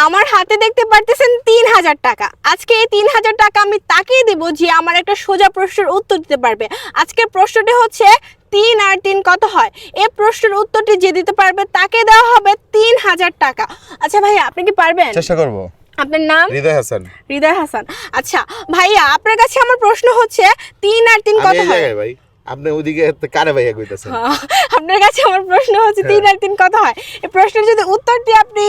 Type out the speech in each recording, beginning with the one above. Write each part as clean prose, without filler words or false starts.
আমার হাতে দেখতে পারতেছেন 3000 টাকা। আজকে এই 3000 টাকা আমি তাকেই দেব যে আমার একটা সোজা প্রশ্নের উত্তর দিতে পারবে। আজকের প্রশ্নটি হচ্ছে 3 আর 3 কত হয়? এই প্রশ্নের উত্তরটি যে দিতে পারবে তাকে দেওয়া হবে 3000 টাকা। আচ্ছা ভাইয়া, আপনি কি পারবেন? চেষ্টা করব। আপনার নাম? হৃদয় হাসান। হৃদয় হাসান। আচ্ছা ভাইয়া, আপনার কাছে আমার প্রশ্ন হচ্ছে 3 আর 3 কত হয়? ভাই আপনি ওদিকে কারে ভাইয়া কইতাছেন? আপনার কাছে আমার প্রশ্ন হচ্ছে 3 আর 3 কত হয়? এই প্রশ্নের যদি উত্তরটি আপনি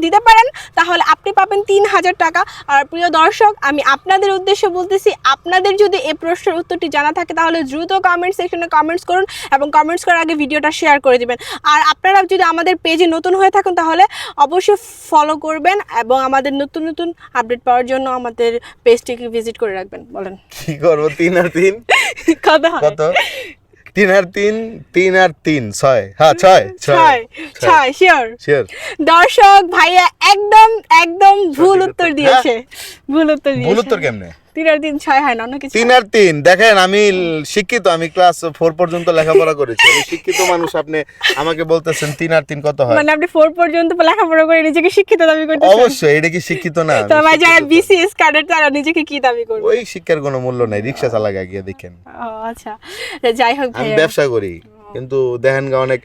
দিতে পারেন তাহলে আপনি পাবেন 3000 টাকা। আর প্রিয় দর্শক, আমি আপনাদের উদ্দেশ্যে বলতেছি, আপনাদের যদি এই প্রশ্নের উত্তরটি জানা থাকে তাহলে দ্রুত কমেন্ট সেকশনে কমেন্টস করুন এবং কমেন্টস করার আগে ভিডিওটা শেয়ার করে দিবেন। আর আপনারা যদি আমাদের পেজে নতুন হয়ে থাকেন তাহলে অবশ্যই ফলো করবেন এবং আমাদের নতুন নতুন আপডেট পাওয়ার জন্য আমাদের পেজটিকে ভিজিট করে রাখবেন। বলেন কি করব? 3 আর 3 কত হয়? কত? 3 আর 3 3 আর 3 6। হ্যাঁ 6 6 শিওর। দর্শক ভাইয়া একদম একদম ভুল উত্তর দিয়েছে। ভুল উত্তর দিয়েছে। ভুল উত্তর কেমনে? 3 আর 3 6 হয় না, অন্য কিছু। 3 আর 3 দেখেন, আমি শিক্ষিত, আমি ক্লাস 4 পর্যন্ত লেখাপড়া করেছি, আমি শিক্ষিত মানুষ। আপনি আমাকে বলতেছেন 3 আর 3 কত হয়? আপনি 4 পর্যন্ত লেখাপড়া করে নিজেকে শিক্ষিত দাবি করতেছেন? অবশ্যই, এটা কি শিক্ষিত না? তো ভাই যারা বিসিএস ক্যাডেট তারা নিজেকে কি দাবি করবে? ওই শিক্ষার কোনো মূল্য নাই, রিকশা চালাগা গিয়ে দেখেন। আচ্ছা যাই হোক, আমি ব্যবসা করি, কিন্তু দেখেন অনেক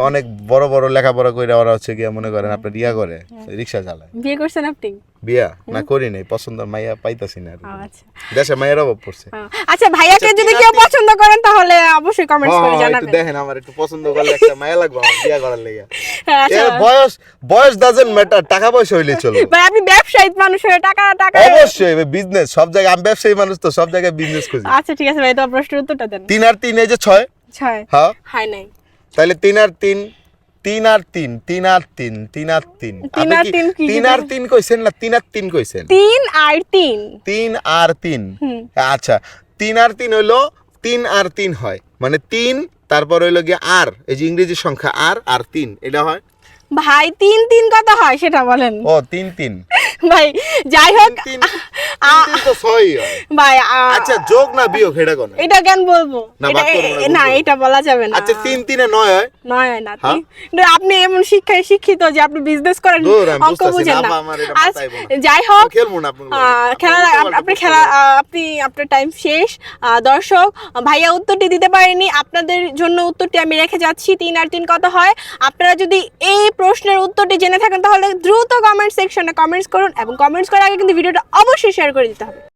অনেক বড় বড় লেখাপড়া করে ওরা হচ্ছে গিয়ে মনে করেন আপনার ইয়া করে, রিকশা চালায়। বিয়ে করছেন আপনি? বিয়া না করি নাই, পছন্দ মাইয়া পাইতাছি না। আচ্ছা, দেশে মাইয়ার অভাব পড়ছে। আচ্ছা ভাইয়াকে যদি কেউ পছন্দ করেন তাহলে অবশ্যই কমেন্টস করে জানাবেন। একটু দেখেন, আমার একটু পছন্দ করলে একটা মাইয়া লাগবে আমার বিয়া করার লাগি। আচ্ছা, বয়স ডাজন্ট ম্যাটার, টাকা পয়সা হইলে চলো। ভাই আপনি ব্যবসায়ী মানুষ হয়ে টাকা অবশ্যই বিজনেস, সব জায়গায় আমি ব্যবসায়ী মানুষ, তো সব জায়গায় বিজনেস খুঁজি। আচ্ছা ঠিক আছে ভাই, তো প্রশ্নের উত্তরটা দেন। 3 আর 3 এই যে 6। হ্যাঁ হয় নাই। তাহলে 3 আর 3 3 আর 3 3 আর 3 3 আর 3 3 আর 3 কইছেন না 3 আর 3 কইছেন? 3 আর 3 3 আর 3। আচ্ছা 3 আর 3 হইলো 3 আর 3 হয়, মানে 3 তারপর হইলো গিয়ে আর, এই যে ইংরেজি সংখ্যা আর 3 এটা হয়। ভাই 3 3 কত হয় সেটা বলেন। ও 3 3 ভাই যাই হোক, 3 তো 6 হয় ভাই। আচ্ছা যোগ না বিয়োগ এটা কোন? এটা কেন বলবো? না এটা বলা যাবে না। আচ্ছা 3 3 এ 9 হয়? 9 হয় না। আপনি এমন শিক্ষায় শিক্ষিত যে আপনি বিজনেস করেন, অঙ্ক বুঝেন না। যাই হোক, আপনি আপনার টাইম শেষ। দর্শক ভাইয়া উত্তরটি দিতে পারেনি, আপনাদের জন্য উত্তরটি আমি রেখে যাচ্ছি। 3 আর 3 কত হয়? আপনারা যদি এই প্রশ্নের উত্তরটি জেনে থাকেন তাহলে দ্রুত কমেন্ট সেকশনে কমেন্টস করুন এবং কমেন্টস করার আগে কিন্তু ভিডিওটা অবশ্যই শেয়ার করে দিতে হবে।